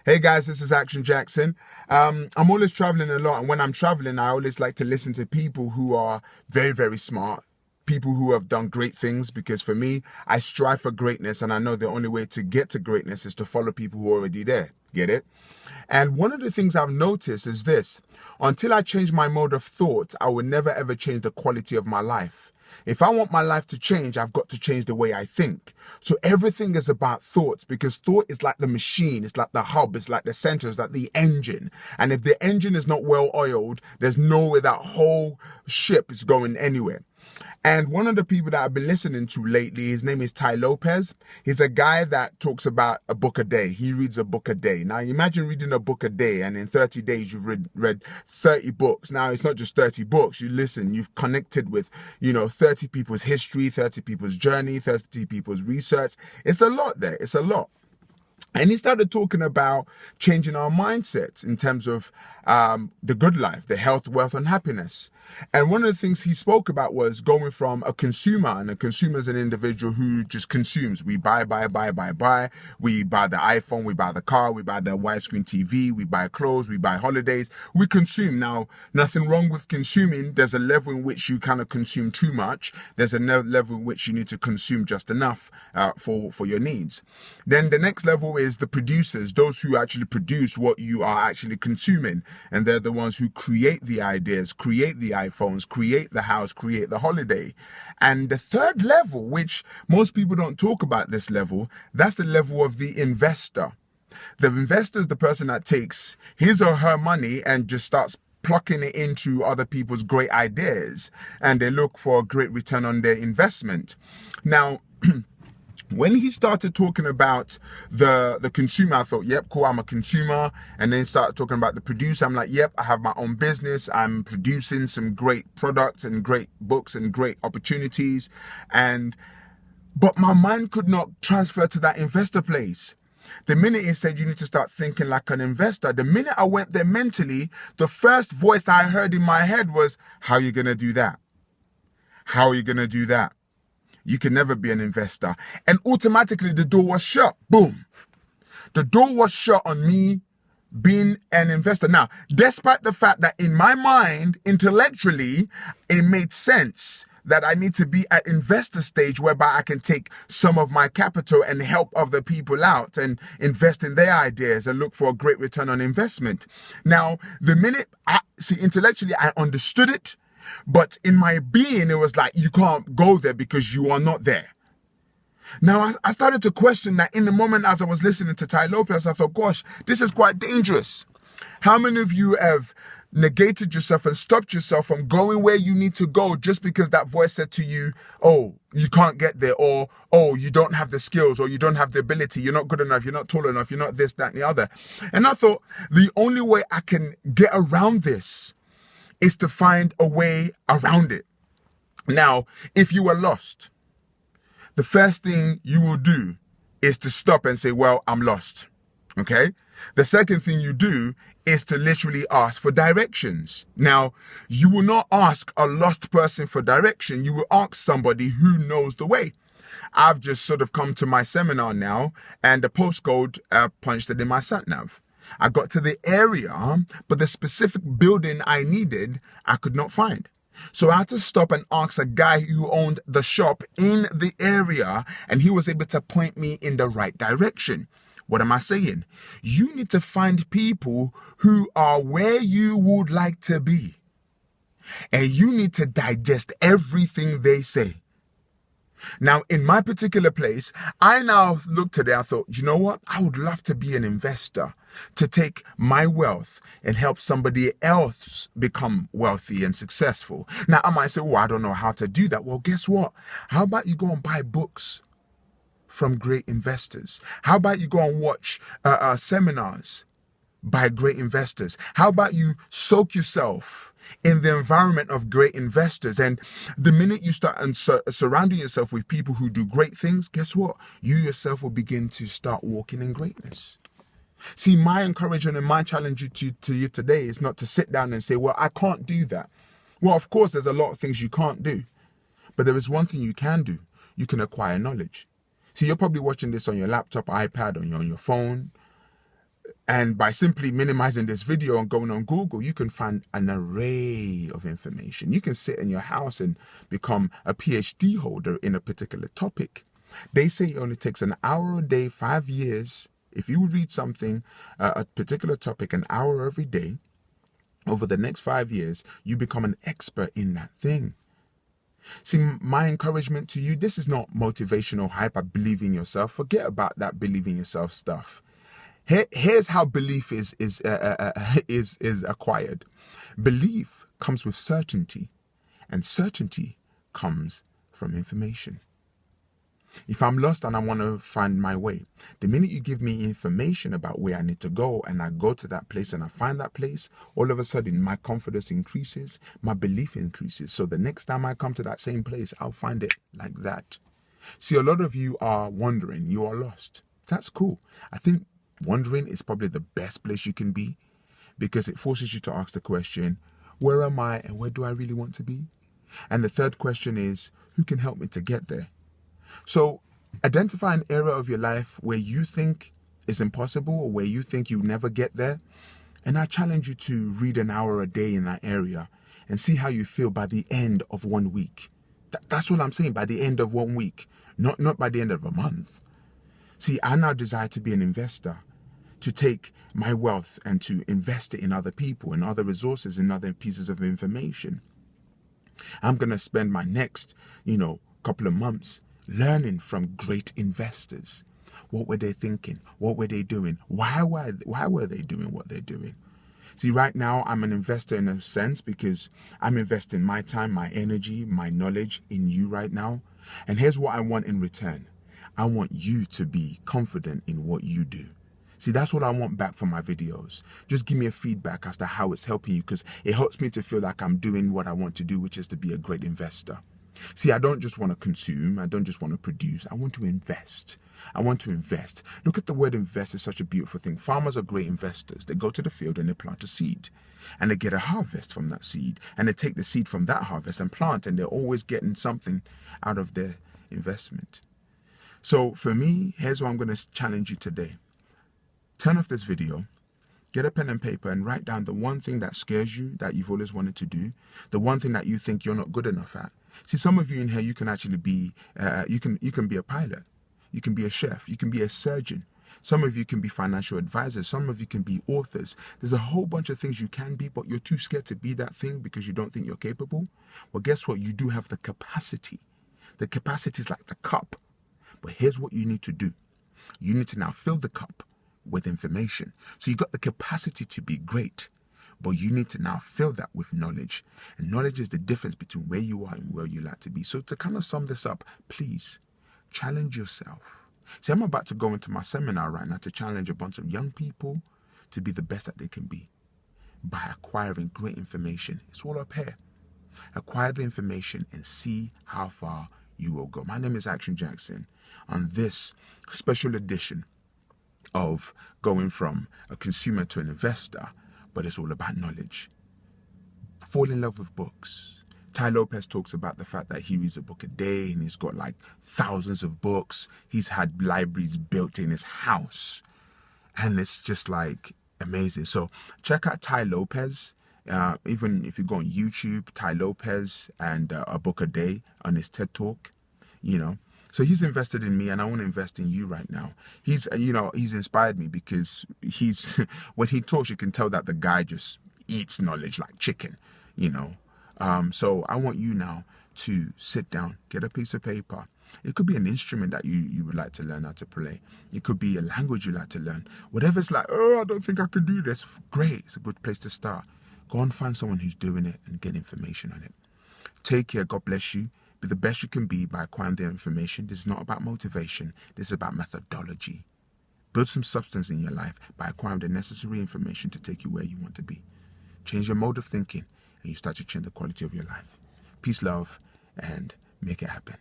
Hey guys, this is Action Jackson. I'm always traveling a lot, and when I'm traveling, I always like to listen to people who are very, very smart, people who have done great things. Because for me, I strive for greatness, and I know the only way to get to greatness is to follow people who are already there. Get it? And one of the things I've noticed is this: until I change my mode of thought, I will never ever change the quality of my life. If I want my life to change, I've got to change the way I think. So everything is about thoughts, because thought is like the machine, it's like the hub, it's like the center, it's like the engine. And if the engine is not well oiled, there's no way that whole ship is going anywhere. And one of the people that I've been listening to lately, his name is Tai Lopez. He's a guy that talks about a book a day. He reads a book a day. Now, imagine reading a book a day, and in 30 days, you've read 30 books. Now, it's not just 30 books. You've connected with, 30 people's history, 30 people's journey, 30 people's research. It's a lot there. It's a lot. And he started talking about changing our mindsets in terms of the good life, the health, wealth, and happiness. And one of the things he spoke about was going from a consumer, and a consumer is an individual who just consumes. We buy. We buy the iPhone, we buy the car, we buy the widescreen TV, we buy clothes, we buy holidays. We consume. Now, nothing wrong with consuming. There's a level in which you kind of consume too much. There's a level in which you need to consume just enough for your needs. Then the next level is the producers, those who actually produce what you are actually consuming. And they're the ones who create the ideas, create the iPhones, create the house, create the holiday. And the third level, which most people don't talk about this level, that's the level of the investor. The investor is the person that takes his or her money and just starts plucking it into other people's great ideas, and they look for a great return on their investment. Now, when he started talking about the consumer, I thought, yep, cool, I'm a consumer. And then started talking about the producer. I'm like, yep, I have my own business. I'm producing some great products and great books and great opportunities. But my mind could not transfer to that investor place. The minute he said you need to start thinking like an investor, the minute I went there mentally, the first voice I heard in my head was, how are you going to do that? How are you going to do that? You can never be an investor. And automatically the door was shut. Boom. The door was shut on me being an investor. Now, despite the fact that in my mind, intellectually, it made sense that I need to be at investor stage whereby I can take some of my capital and help other people out and invest in their ideas and look for a great return on investment. Now, the minute intellectually I understood it, but in my being, it was like, you can't go there because you are not there. Now, I started to question that in the moment as I was listening to Tai Lopez. I thought, gosh, this is quite dangerous. How many of you have negated yourself and stopped yourself from going where you need to go just because that voice said to you, oh, you can't get there, or, oh, you don't have the skills, or you don't have the ability, you're not good enough, you're not tall enough, you're not this, that, and the other. And I thought, the only way I can get around this is to find a way around it. Now, if you are lost, the first thing you will do is to stop and say, well, I'm lost. Okay? The second thing you do is to literally ask for directions. Now, you will not ask a lost person for direction. You will ask somebody who knows the way. I've just sort of come to my seminar now, and the postcode punched it in my sat nav. I got to the area, but the specific building I needed, I could not find. So I had to stop and ask a guy who owned the shop in the area, and he was able to point me in the right direction. What am I saying? You need to find people who are where you would like to be, and you need to digest everything they say. Now, in my particular place, I now looked at it, I thought, you know what? I would love to be an investor, to take my wealth and help somebody else become wealthy and successful. Now, I might say, I don't know how to do that. Well, guess what? How about you go and buy books from great investors? How about you go and watch seminars by great investors? How about you soak yourself in the environment of great investors? And the minute you start surrounding yourself with people who do great things, guess what? You yourself will begin to start walking in greatness. See, my encouragement and my challenge to you today is not to sit down and say, well, I can't do that. Well, of course, there's a lot of things you can't do, but there is one thing you can do. You can acquire knowledge. See, you're probably watching this on your laptop, iPad, on your phone. And by simply minimizing this video and going on Google, you can find an array of information. You can sit in your house and become a PhD holder in a particular topic. They say it only takes an hour a day, 5 years. If you read something, a particular topic, an hour every day, over the next 5 years, you become an expert in that thing. See, my encouragement to you, this is not motivational hype. I believe in yourself. Forget about that believe in yourself stuff. Here's how belief is acquired. Belief comes with certainty, and certainty comes from information. If I'm lost and I want to find my way, the minute you give me information about where I need to go and I go to that place and I find that place, all of a sudden my confidence increases, my belief increases. So the next time I come to that same place, I'll find it like that. See, a lot of you are wondering, you are lost. That's cool. I think wondering is probably the best place you can be, because it forces you to ask the question, where am I and where do I really want to be? And the third question is, who can help me to get there? So identify an area of your life where you think is impossible or where you think you'll never get there. And I challenge you to read an hour a day in that area and see how you feel by the end of 1 week. That's what I'm saying, by the end of 1 week, not by the end of a month. See, I now desire to be an investor, to take my wealth and to invest it in other people, in other resources, in other pieces of information. I'm going to spend my next, couple of months learning from great investors. What were they thinking? What were they doing? Why were they doing what they're doing? See, right now, I'm an investor in a sense because I'm investing my time, my energy, my knowledge in you right now. And here's what I want in return. I want you to be confident in what you do. See, that's what I want back from my videos. Just give me a feedback as to how it's helping you, because it helps me to feel like I'm doing what I want to do, which is to be a great investor. See, I don't just want to consume. I don't just want to produce. I want to invest. I want to invest. Look at the word invest. It's such a beautiful thing. Farmers are great investors. They go to the field and they plant a seed. And they get a harvest from that seed. And they take the seed from that harvest and plant. And they're always getting something out of their investment. So for me, here's what I'm going to challenge you today. Turn off this video. Get a pen and paper and write down the one thing that scares you, that you've always wanted to do. The one thing that you think you're not good enough at. See, some of you in here, you can actually be, you can be a pilot. You can be a chef. You can be a surgeon. Some of you can be financial advisors. Some of you can be authors. There's a whole bunch of things you can be, but you're too scared to be that thing because you don't think you're capable. Well, guess what? You do have the capacity. The capacity is like the cup. But here's what you need to do. You need to now fill the cup with information. So you got the capacity to be great, but you need to now fill that with knowledge. And knowledge is the difference between where you are and where you like to be. So to kind of sum this up, please challenge yourself. See, I'm about to go into my seminar right now to challenge a bunch of young people to be the best that they can be by acquiring great information. It's all up here. Acquire the information and see how far you will go. My name is Action Jackson. On this special edition of going from a consumer to an investor, but it's all about knowledge. Fall in love with books. Tai Lopez talks about the fact that he reads a book a day and he's got like thousands of books. He's had libraries built in his house. And it's just like amazing. So check out Tai Lopez. Even if you go on YouTube, Tai Lopez and a book a day on his TED Talk, So he's invested in me and I want to invest in you right now. He's inspired me because when he talks, you can tell that the guy just eats knowledge like chicken, So I want you now to sit down, get a piece of paper. It could be an instrument that you would like to learn how to play. It could be a language you like to learn. Whatever's like, I don't think I could do this. Great, it's a good place to start. Go and find someone who's doing it and get information on it. Take care, God bless you. Be the best you can be by acquiring the information. This is not about motivation. This is about methodology. Build some substance in your life by acquiring the necessary information to take you where you want to be. Change your mode of thinking and you start to change the quality of your life. Peace, love, and make it happen.